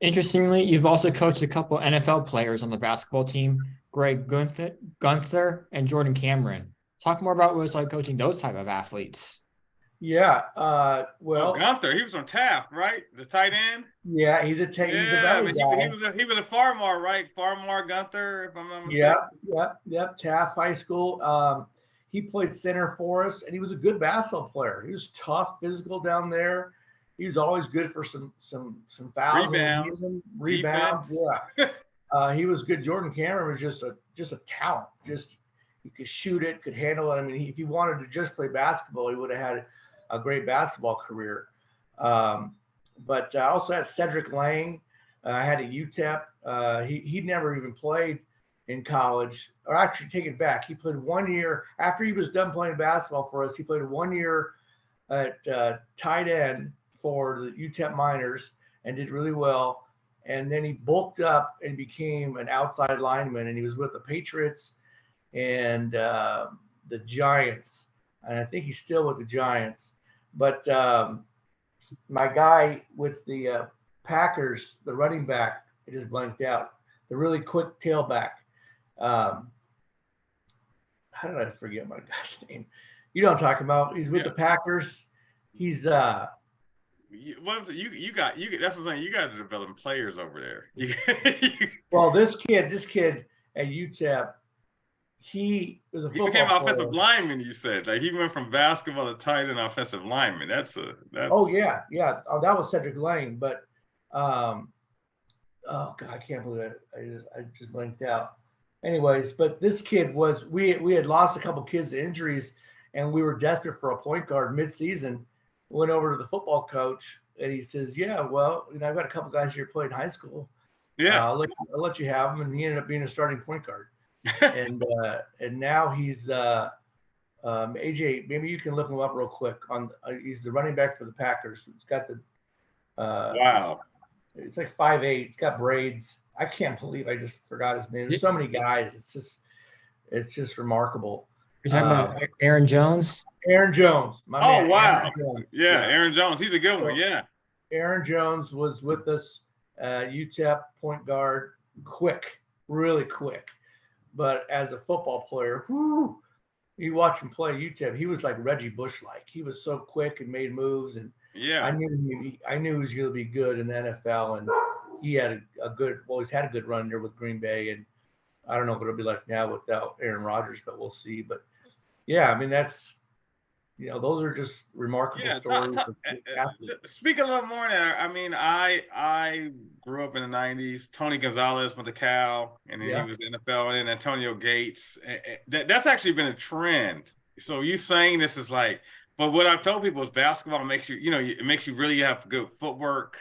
Interestingly, you've also coached a couple NFL players on the basketball team, Greg Gunther and Jordan Cameron. Talk more about what it's like coaching those type of athletes. Yeah. Oh, Well, Gunther, he was on Taft, right? The tight end. yeah, he's a Yeah, I Valley mean he guy. was a Farmar, right? Farmar Gunther, if I'm not Yeah, mistaken. yep. Taft High School. He played center for us, and he was a good basketball player. He was tough, physical down there. He was always good for some fouls when we needed Rebounds, him, rebounds. defense. Yeah, he was good. Jordan Cameron was just a talent. Just he could shoot it, could handle it. I mean, if he wanted to just play basketball, he would have had a great basketball career. Um, but I also had Cedric Lang. I had a UTEP. He'd never even played in college, or actually take it back. He played 1 year after he was done playing basketball for us. He played 1 year at tight end for the UTEP Miners and did really well. And then he bulked up and became an outside lineman, and he was with the Patriots and the Giants, and I think he's still with the Giants. But my guy with the Packers, the running back, it just blanked out. The really quick tailback. Um, how did I forget my guy's name? You know what I'm talking about. He's with Yeah. the Packers. He's You got that's what I'm saying. You guys are developing players over there. well, this kid at UTEP, he was a He became football an player. offensive lineman. You said like he went from basketball to tight end offensive lineman. That's Oh yeah. Oh, that was Cedric Lane, but um, oh god, I can't believe it. I just blanked out. Anyways, but this kid was we had lost a couple kids to injuries, and we were desperate for a point guard mid-season. Went over to the football coach, and he says, "Yeah, well, I've got a couple guys here played high school. yeah. I'll let you have them." And he ended up being a starting point guard, and now he's AJ. Maybe you can look him up real quick. He's the running back for the Packers. He's got the Wow. it's like 5'8". He's got braids. I can't believe I just forgot his name. There's so many guys. It's just remarkable. You're talking about Aaron Jones? Aaron Jones, my Oh man. wow. Aaron Jones. Yeah, Aaron Jones. He's a good one. So Yeah. Aaron Jones was with us, UTEP point guard, quick, really quick. But as a football player, you watch him play UTEP, he was like Reggie Bush like. He was so quick and made moves, and I Yeah. knew he was going to be good in the NFL, and he had he's had a good run there with Green Bay, and I don't know what it'll be like now without Aaron Rodgers, but we'll see. But yeah, I mean those are just remarkable Yeah, stories of athletes. speak a little more there. I mean, I grew up in the '90s. Tony Gonzalez went to Cal, and then he Yeah. was NFL, and then Antonio Gates. That's actually been a trend. So you saying this is like, but what I've told people is basketball makes you, it makes you really have good footwork,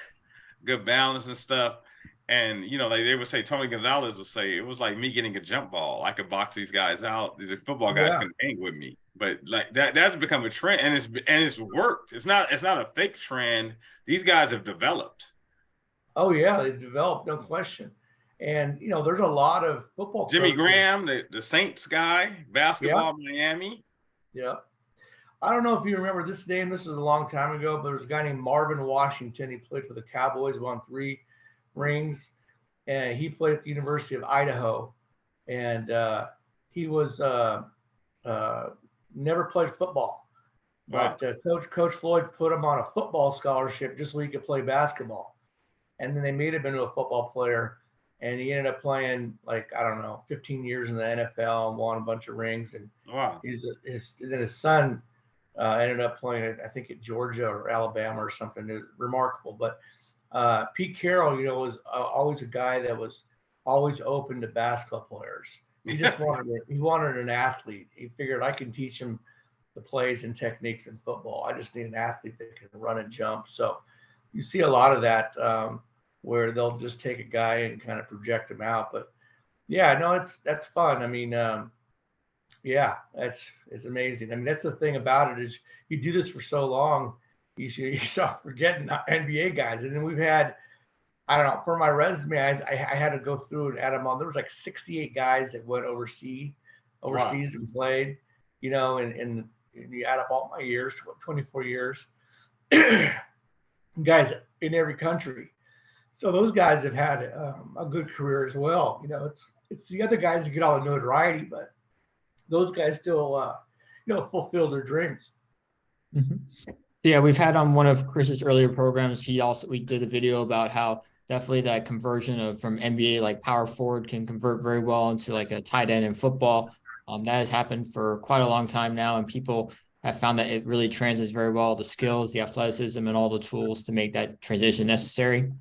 good balance and stuff. And like they would say, Tony Gonzalez would say it was like me getting a jump ball. I could box these guys out. The football guys Yeah. can hang with me. But like that's become a trend, and it's worked. It's not a fake trend. These guys have developed. Oh yeah, they developed, no question. And there's a lot of football Jimmy coaches. Graham, the Saints guy, Yeah. basketball Miami. Yeah. I don't know if you remember this name. This is a long time ago, but there's a guy named Marvin Washington. He played for the Cowboys, won 3 rings, and he played at the University of Idaho. And he was never played football, Wow. but Coach Floyd put him on a football scholarship just so he could play basketball. And then they made him into a football player, and he ended up playing like I don't know 15 years in the NFL and won a bunch of rings. And Wow. then his son ended up playing, I think, at Georgia or Alabama or something. It was remarkable. But Pete Carroll, was always a guy that was always open to basketball players. He just wanted an athlete. He figured I can teach him the plays and techniques in football. I just need an athlete that can run and jump. So you see a lot of that where they'll just take a guy and kind of project him out. But yeah, no, that's fun. I mean, yeah, it's amazing. I mean, that's the thing about it is you do this for so long, you start forgetting NBA guys. And then we've had, I don't know, for my resume, I had to go through and add them on. There was like 68 guys that went overseas Wow. and played, and you add up all my years, 24 years, guys in every country. So those guys have had a good career as well. You know, it's the other guys that get all the notoriety, but those guys still, fulfill their dreams. Mhm. Yeah, we've had on one of Chris's earlier programs. We did a video about how definitely that conversion of from NBA like power forward can convert very well into like a tight end in football. That has happened for quite a long time now, and people have found that it really translates very well the skills, the athleticism, and all the tools to make that transition necessary.